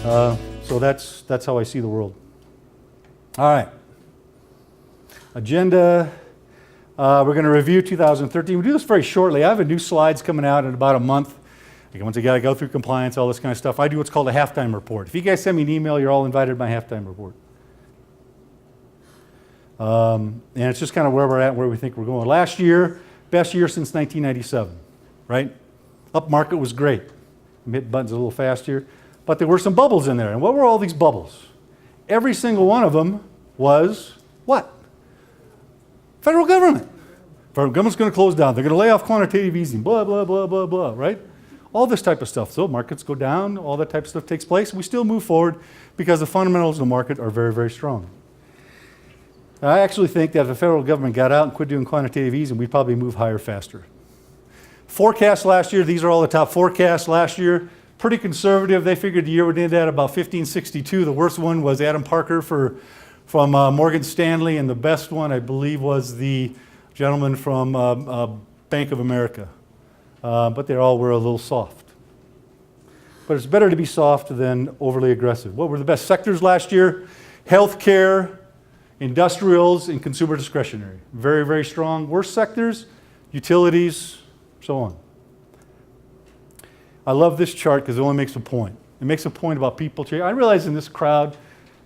So that's how I see the world. All right. Agenda. We're going to review 2013. We'll do this very shortly. I have a new slides coming out in about a month. Once again, I go through compliance, all this kind of stuff. I do what's called a halftime report. If you guys send me an email, you're all invited to my halftime report. And it's just kind of where we're at, where we think we're going. Last year, best year since 1997, right? Up market was great. Hit buttons a little fast here. But there were some bubbles in there. And what were all these bubbles? Every single one of them was what? Federal government. Federal government's going to close down. They're going to lay off quantitative easing, blah, blah, blah, blah, blah, right? All this type of stuff. So markets go down, all that type of stuff takes place. We still move forward because the fundamentals of the market are very, very strong. I actually think that if the federal government got out and quit doing quantitative easing, we'd probably move higher faster. Forecasts last year, these are all the top forecasts last year. Pretty conservative. They figured the year would end at about 1562. The worst one was Adam Parker from Morgan Stanley, and the best one, I believe, was the gentleman from Bank of America. But they all were a little soft. But it's better to be soft than overly aggressive. What were the best sectors last year? Healthcare, industrials, and consumer discretionary. Very, very strong. Worst sectors, utilities, so on. I love this chart because it only makes a point. It makes a point about people. I realize in this crowd,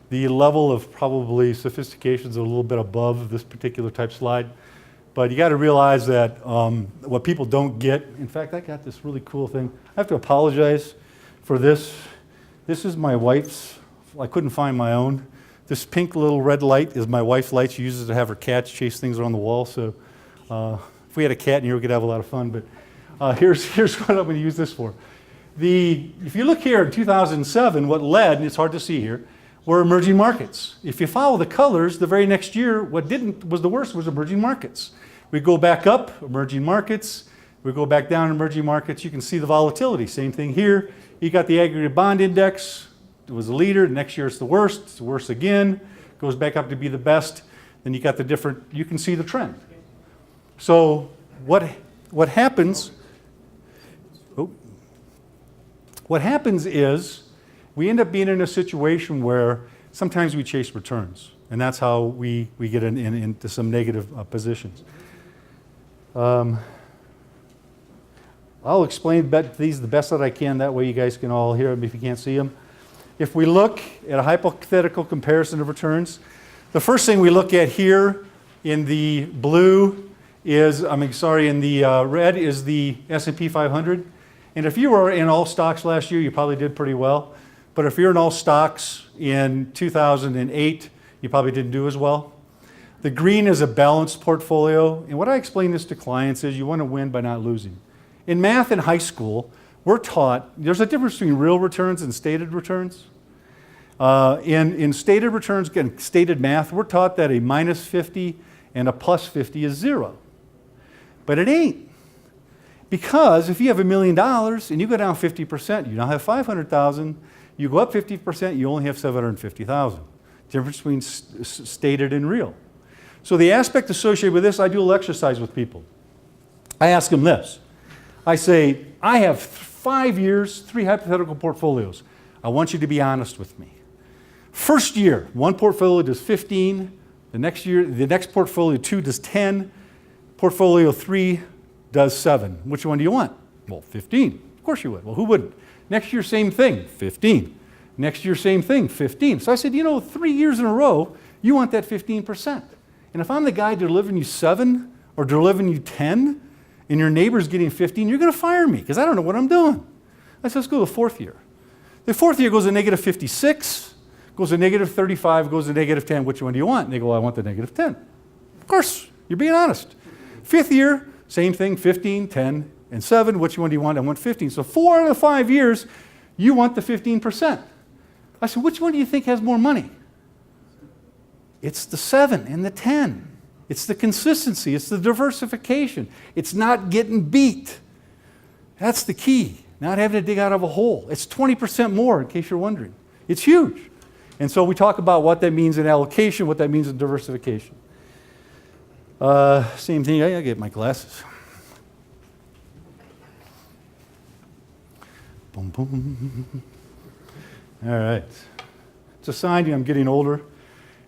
the level of probably sophistication is a little bit above this particular type slide. But you got to realize that what people don't get, in fact, I got this really cool thing. I have to apologize for this. This is my wife's. I couldn't find my own. This pink little red light is my wife's light. She uses it to have her cats chase things around the wall. So if we had a cat in here, we could have a lot of fun. But here's what I'm going to use this for. If you look here in 2007, what led, and it's hard to see here, were emerging markets. If you follow the colors, the very next year, what was the worst was emerging markets. We go back up, emerging markets. We go back down, emerging markets. You can see the volatility. Same thing here. You got the aggregate bond index. It was the leader. Next year it's the worst. It's the worst again. Goes back up to be the best. Then you got the different, you can see the trend. So what happens, what happens is we end up being in a situation where sometimes we chase returns. And that's how we get into some negative positions. I'll explain these the best that I can. That way you guys can all hear them if you can't see them. If we look at a hypothetical comparison of returns, the first thing we look at here in the blue is, in the red is the S&P 500. And if you were in all stocks last year, you probably did pretty well. But if you're in all stocks in 2008, you probably didn't do as well. The green is a balanced portfolio. And what I explain this to clients is you want to win by not losing. In math in high school, we're taught there's a difference between real returns and stated returns. In stated returns, again, stated math, we're taught that a minus 50 and a plus 50 is zero. But it ain't. Because if you have $1 million and you go down 50%, you now have 500,000. You go up 50%, you only have 750,000. Difference between stated and real. So the aspect associated with this, I do a little exercise with people. I ask them this. I say, I have 5 years, 3 hypothetical portfolios. I want you to be honest with me. First year, one portfolio does 15. The next year, the next portfolio 2 does 10. Portfolio 3 does 7. Which one do you want? Well, 15. Of course you would. Well, who wouldn't? Next year, same thing, 15. Next year, same thing, 15. So I said, 3 years in a row, you want that 15%. And if I'm the guy delivering you 7 or delivering you 10, and your neighbor's getting 15, you're going to fire me because I don't know what I'm doing. I said, let's go to the fourth year. The fourth year goes to negative 56, goes to negative 35, goes to negative 10. Which one do you want? And they go, well, I want the negative 10. Of course, you're being honest. Fifth year, same thing, 15, 10, and 7. Which one do you want? I want 15. So 4 out of the 5 years, you want the 15%. I said, which one do you think has more money? It's the 7 and the 10. It's the consistency. It's the diversification. It's not getting beat. That's the key. Not having to dig out of a hole. It's 20% more, in case you're wondering. It's huge. And so we talk about what that means in allocation, what that means in diversification. Same thing. I gotta get my glasses. Boom, boom. All right. It's a sign I'm getting older.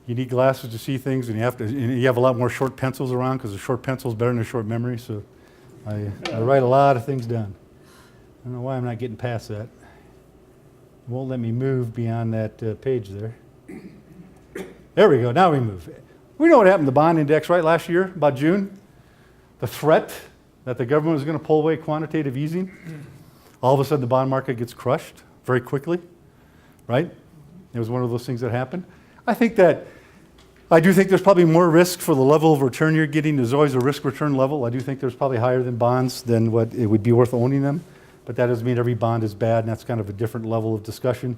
You need glasses to see things, and you have a lot more short pencils around because a short pencil is better than a short memory. So I write a lot of things down. I don't know why I'm not getting past that. It won't let me move beyond that page there. There we go. Now we move. We know what happened to the bond index, right? Last year, about June, the threat that the government was going to pull away quantitative easing. All of a sudden, the bond market gets crushed very quickly, right? It was one of those things that happened. I do think there's probably more risk for the level of return you're getting. There's always a risk return level. I do think there's probably higher than bonds than what it would be worth owning them. But that doesn't mean every bond is bad, and that's kind of a different level of discussion.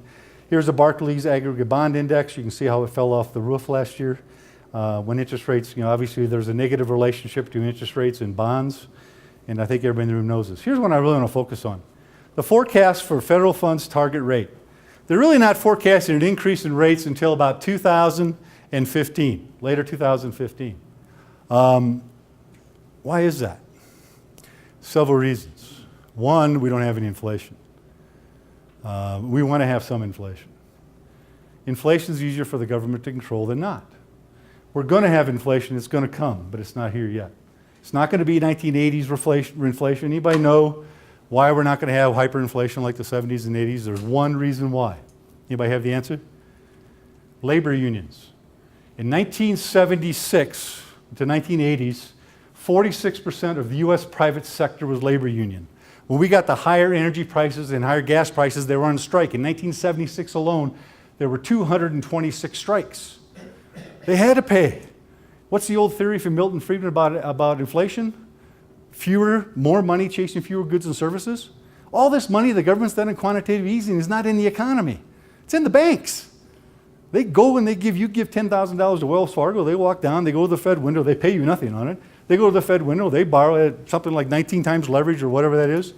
Here's the Barclays Aggregate Bond Index. You can see how it fell off the roof last year. When interest rates, obviously there's a negative relationship between interest rates and bonds, and I think everybody in the room knows this. Here's what I really want to focus on. The forecast for federal funds target rate. They're really not forecasting an increase in rates until about 2015, later 2015. Why is that? Several reasons. One, we don't have any inflation. We want to have some inflation. Inflation is easier for the government to control than not. We're going to have inflation. It's going to come, but it's not here yet. It's not going to be 1980s inflation. Anybody know why we're not going to have hyperinflation like the 70s and 80s? There's one reason why. Anybody have the answer? Labor unions. In 1976 to 1980s, 46% of the U.S. private sector was labor union. When we got the higher energy prices and higher gas prices, they were on strike. In 1976 alone, there were 226 strikes. They had to pay. What's the old theory from Milton Friedman about inflation? More money chasing fewer goods and services. All this money the government's done in quantitative easing is not in the economy. It's in the banks. They go and you give $10,000 to Wells Fargo, they walk down, they go to the Fed window, they pay you nothing on it. They go to the Fed window, they borrow at something like 19 times leverage or whatever that is.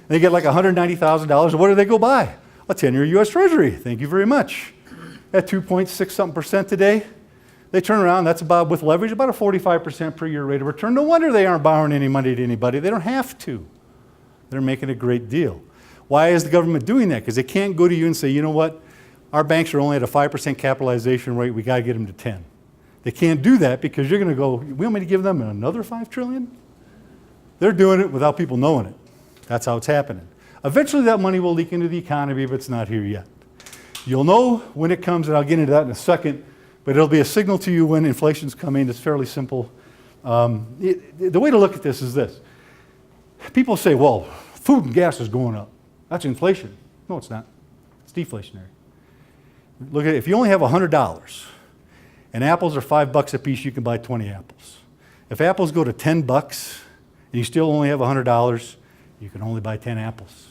They get like $190,000. What do they go buy? A 10-year U.S. Treasury. Thank you very much. At 2.6% today, they turn around, that's about, with leverage, about a 45% per year rate of return. No wonder they aren't borrowing any money to anybody. They don't have to. They're making a great deal. Why is the government doing that? Because they can't go to you and say, you know what, our banks are only at a 5% capitalization rate, we got to get them to 10. They can't do that because you're going to go, we want me to give them another $5 trillion? They're doing it without people knowing it. That's how it's happening. Eventually that money will leak into the economy, but it's not here yet. You'll know when it comes, and I'll get into that in a second, but it'll be a signal to you when inflation's coming. It's fairly simple. The way to look at this is this. People say, well, food and gas is going up. That's inflation. No, it's not. It's deflationary. Look at it. If you only have $100 and apples are $5 a piece, you can buy 20 apples. If apples go to $10 and you still only have $100, you can only buy 10 apples.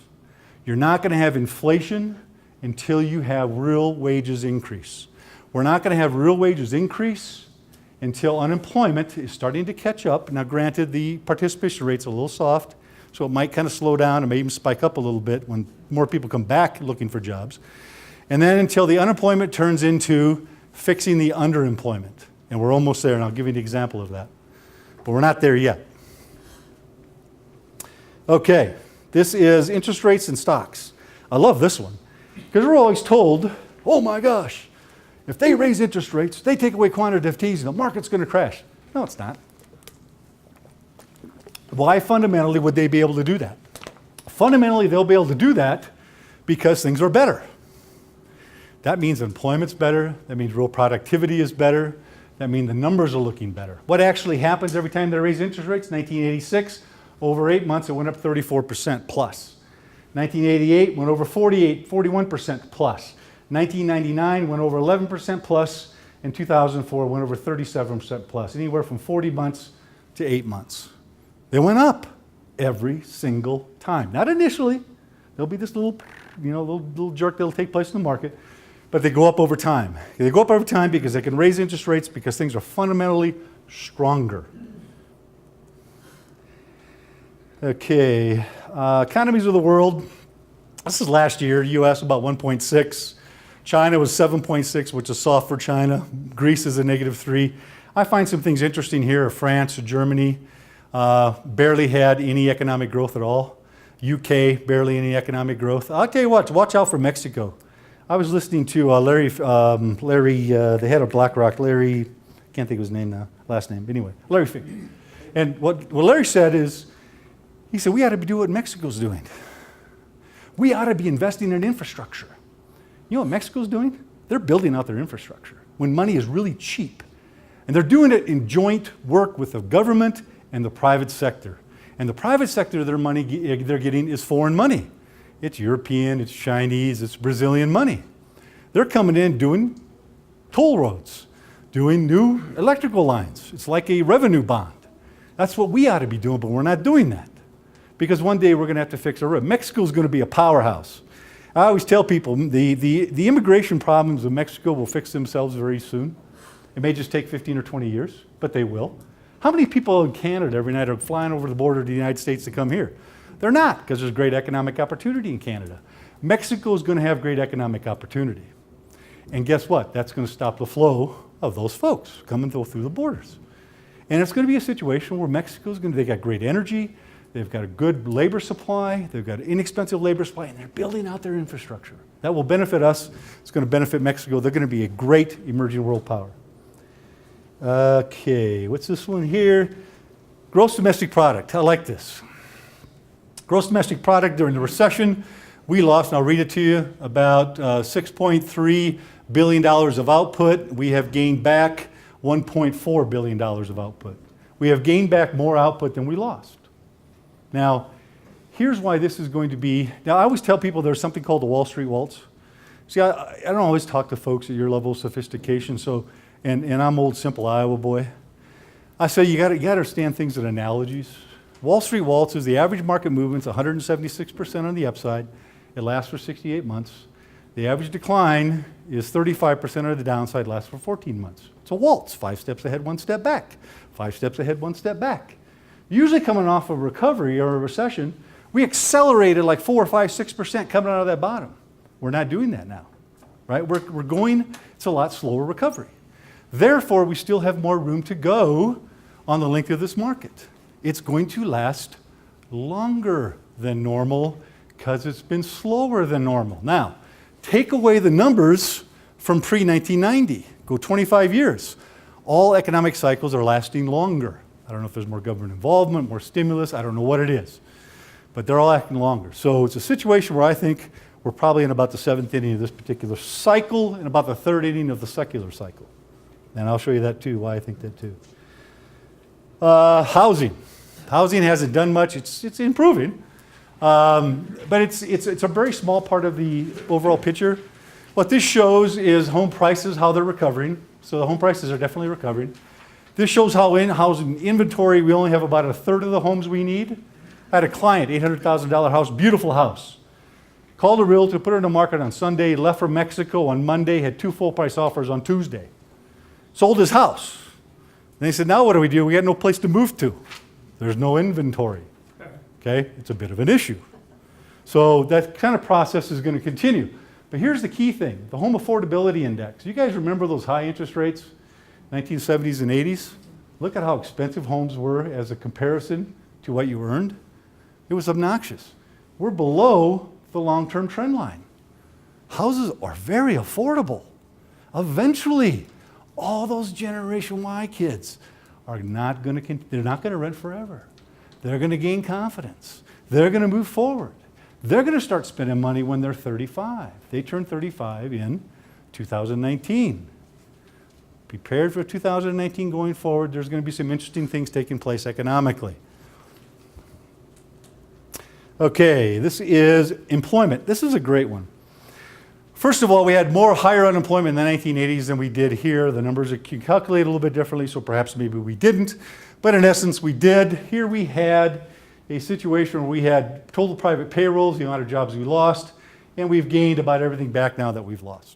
You're not going to have inflation until you have real wages increase. We're not going to have real wages increase until unemployment is starting to catch up. Now, granted, the participation rate's a little soft, so it might kind of slow down and may even spike up a little bit when more people come back looking for jobs. And then until the unemployment turns into fixing the underemployment. And we're almost there, and I'll give you an example of that. But we're not there yet. Okay, this is interest rates and stocks. I love this one, because we're always told, oh my gosh, if they raise interest rates, they take away quantitative easing, the market's going to crash. No, it's not. Why fundamentally would they be able to do that? Fundamentally, they'll be able to do that because things are better. That means employment's better. That means real productivity is better. That means the numbers are looking better. What actually happens every time they raise interest rates? 1986, over 8 months, it went up 34% plus. 1988 went over 41% plus. 1999 went over 11% plus, and 2004 went over 37% plus, anywhere from 40 months to 8 months. They went up every single time. Not initially. There'll be this little jerk that'll take place in the market, but they go up over time. They go up over time because they can raise interest rates because things are fundamentally stronger. Okay, economies of the world. This is last year, U.S. about 1.6. China was 7.6, which is soft for China. Greece is a -3. I find some things interesting here. France, Germany barely had any economic growth at all. UK, barely any economic growth. I'll tell you what, watch out for Mexico. I was listening to Larry, the head of BlackRock, Larry, can't think of his name now, last name, anyway, Larry Fink. And what Larry said is, he said, we ought to be doing what Mexico's doing. We ought to be investing in infrastructure. You know what Mexico's doing? They're building out their infrastructure when money is really cheap. And they're doing it in joint work with the government and the private sector. And the private sector, their money they're getting is foreign money. It's European, it's Chinese, it's Brazilian money. They're coming in doing toll roads, doing new electrical lines. It's like a revenue bond. That's what we ought to be doing, but we're not doing that. Because one day we're going to have to fix our road. Mexico's going to be a powerhouse. I always tell people the immigration problems of Mexico will fix themselves very soon. It may just take 15 or 20 years, but they will. How many people in Canada every night are flying over the border to the United States to come here? They're not, because there's great economic opportunity in Canada. Mexico is going to have great economic opportunity. And guess what? That's going to stop the flow of those folks coming through the borders. And it's going to be a situation where Mexico's going to, they got great energy, they've got a good labor supply, they've got an inexpensive labor supply, and they're building out their infrastructure. That will benefit us. It's going to benefit Mexico. They're going to be a great emerging world power. Okay, what's this one here? Gross domestic product. I like this. Gross domestic product during the recession, we lost, and I'll read it to you, about $6.3 billion of output. We have gained back $1.4 billion of output. We have gained back more output than we lost. Now, here's why this is going to be, now I always tell people there's something called the Wall Street waltz. See, I don't always talk to folks at your level of sophistication, so, and I'm old, simple Iowa boy. I say you got to understand things in analogies. Wall Street waltz is the average market movement's 176% on the upside. It lasts for 68 months. The average decline is 35% on the downside, lasts for 14 months. It's a waltz, 5 steps ahead, 1 step back. 5 steps ahead, 1 step back. Usually coming off a recovery or a recession, we accelerated like 4 or 5, 6% coming out of that bottom. We're not doing that now, right? We're going, it's a lot slower recovery. Therefore, we still have more room to go on the length of this market. It's going to last longer than normal because it's been slower than normal. Now, take away the numbers from pre-1990, go 25 years. All economic cycles are lasting longer. I don't know if there's more government involvement, more stimulus, I don't know what it is. But they're all acting longer. So it's a situation where I think we're probably in about the 7th inning of this particular cycle and about the 3rd inning of the secular cycle. And I'll show you that too, why I think that too. Housing. Housing hasn't done much. It's improving. But it's a very small part of the overall picture. What this shows is home prices, how they're recovering. So the home prices are definitely recovering. This shows how in housing inventory, we only have about 1/3 of the homes we need. I had a client, $800,000 house, beautiful house. Called a realtor, put it in the market on Sunday, left for Mexico on Monday, had 2 full price offers on Tuesday. Sold his house. And they said, now what do? We got no place to move to. There's no inventory. Okay, it's a bit of an issue. So that kind of process is going to continue. But here's the key thing, the home affordability index. You guys remember those high interest rates, 1970s and 80s? Look at how expensive homes were as a comparison to what you earned. It was obnoxious. We're below the long-term trend line. Houses are very affordable. Eventually, all those Generation Y kids are not going to, they're not going to rent forever. They're going to gain confidence. They're going to move forward. They're going to start spending money when they're 35. They turn 35 in 2019. Prepared for 2019 going forward. There's going to be some interesting things taking place economically. Okay, this is employment. This is a great one. First of all, we had more higher unemployment in the 1980s than we did here. The numbers are calculated a little bit differently, so perhaps maybe we didn't. But in essence, we did. Here we had a situation where we had total private payrolls, the amount of jobs we lost, and we've gained about everything back now that we've lost.